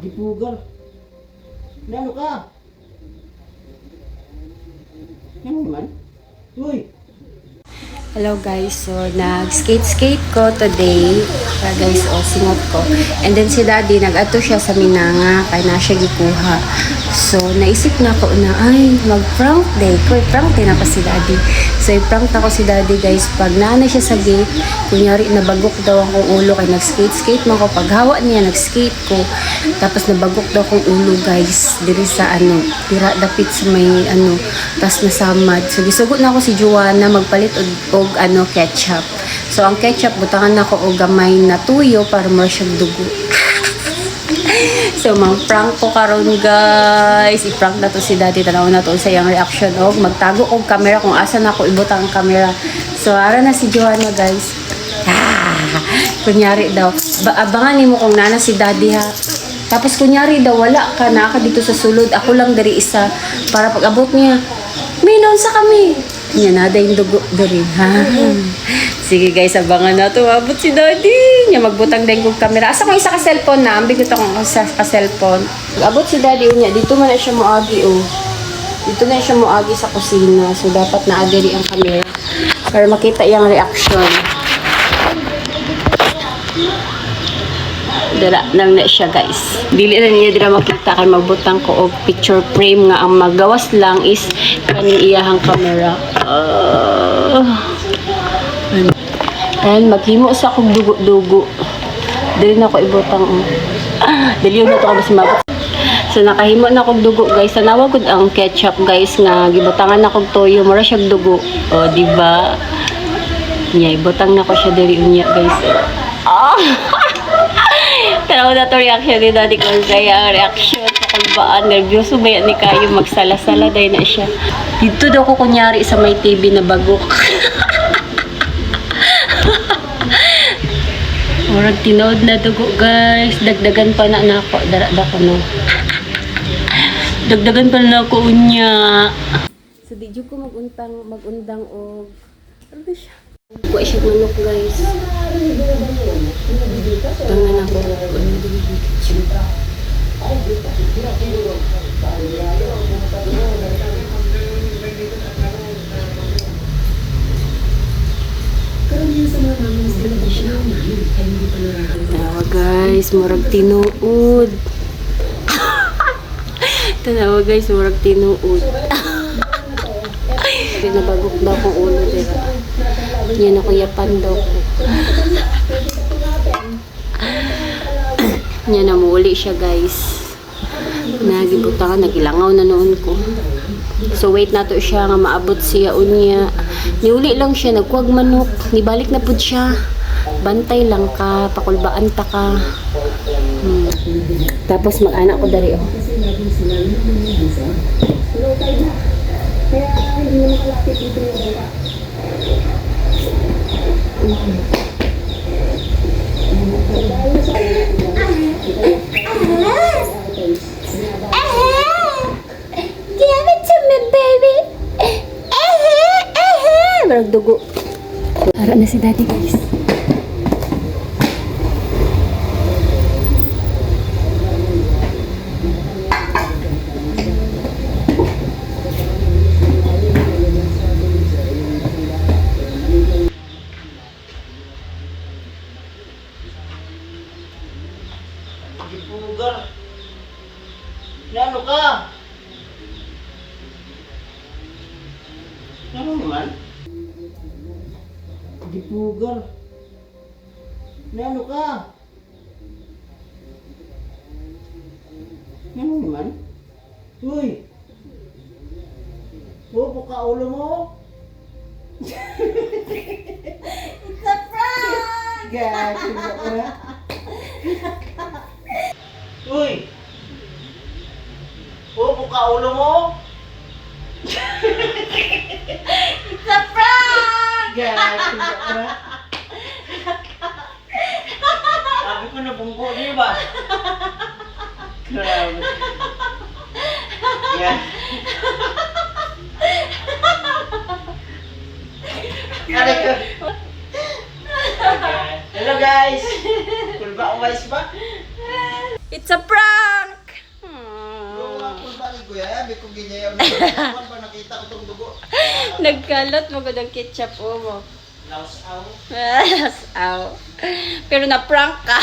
Dipugar. Ano ka? Ano naman? Uy! Hello guys, so nag-skate ko today para guys, singot ko. And then si daddy, nag-ato siya sa Minanga, kaya na siya gikuha. So naisip na ko na, ay, mag-prank day ko. Prank day na pa si daddy. So i-prank ako si daddy guys, pag naanay siya sa gate, kunyari nabagok daw akong ulo, kaya nag-skate man ko. Pag hawa niya, nag-skate ko. Tapos nabagok daw akong ulo guys, diri sa tira dapit sa may tapos nasamad. So gisugot na ako si Joanna magpalit og ketchup. So ang ketchup butangan nako og gamay na tuyo para mo siyang dugo. So mang prank ko karon guys. I-prank na to si daddy, tanaw na to sa iyang reaction og magtago og camera kung asa na ako ibutang ang camera. So ara na si Joanna guys. Kunyari daw, abangan nimo kung nana si daddy ha. Tapos kunyari daw wala ka na dito sa sulod, ako lang dari isa para pag abot niya. May noon sa kami. Yan na yung dugo dari ha. Sige guys, abangan na to. Abot si daddy. Nya magbutang din kong camera. Asa ko isa ka cellphone na, ambi ko akong isa ka cellphone. Abot si daddy unya, dito man na siya moagi oh. Dito na siya moagi sa kusina. So dapat na adiri ang camera para makita yung reaction. Dira lang na siya guys. Dili na niya dira makita kay magbutang ko og picture frame nga ang magawas lang is kaning iyahang camera. And maghimo sa akong dugo-dugo. Dili na ko ibutang. Dili na to ka mas mabot. So nakahimo na akong dugo guys. Tanawa gud ang ketchup guys nga gibutangan akong toyo mura siya dugo. O di ba? Nya ibutang na ko siya diri unya guys. Tanaw na to reaction ni daddy ko kaya reaction sa kulbaan. Nervyoso ba yan ni kayo magsala-sala dahil na siya. Dito daw ko kunyari sa may TV na bagok. Murag tinood na dugo guys. Dagdagan pa na ako. Darada ko no. Dagdagan pa na ako unya. So di ko magundang og ano ba siya? Kuha siya manok guys. Tangan ako. Tanawa guys, murag tinuod. Tanawa guys, murag tinuod. Nabagok daw kong ulo dito. Yan ako yapan daw ko. Yan namuli siya guys. Nagibutangan, nagilangaw na noon ko. So wait na to siya nga maabot siya unya. Niuli lang siya, nagkuwag manok. Nibalik na pud siya. Bantay lang ka, pakulbaan ta ka. Tapos mag-anak ko dari oh. Kaya hindi mo nakalapit dito yung wala. Give it to me, baby. Barang dugo. Ara na si daddy guys. Dipugar. Ano ka? Ano naman? Dipugar. Ano ka? Ano naman? Uy! Bobo ka ulo mo? It's a prank! Gagawin ka na. Uy! Bobo ka ulo mo? It's a prank! Gagawin ka na. Sabi ko na bungko, di ba? Grabe. Yan. Hello guys! Kulba, umayos ba? It's a prank! kuya, abi ko ginyayaw na. Ano ba nakita ko tong dugo? Nagkalot mo ko ng ketchup mo. Laos aw. Aw. Pero na-prank ka.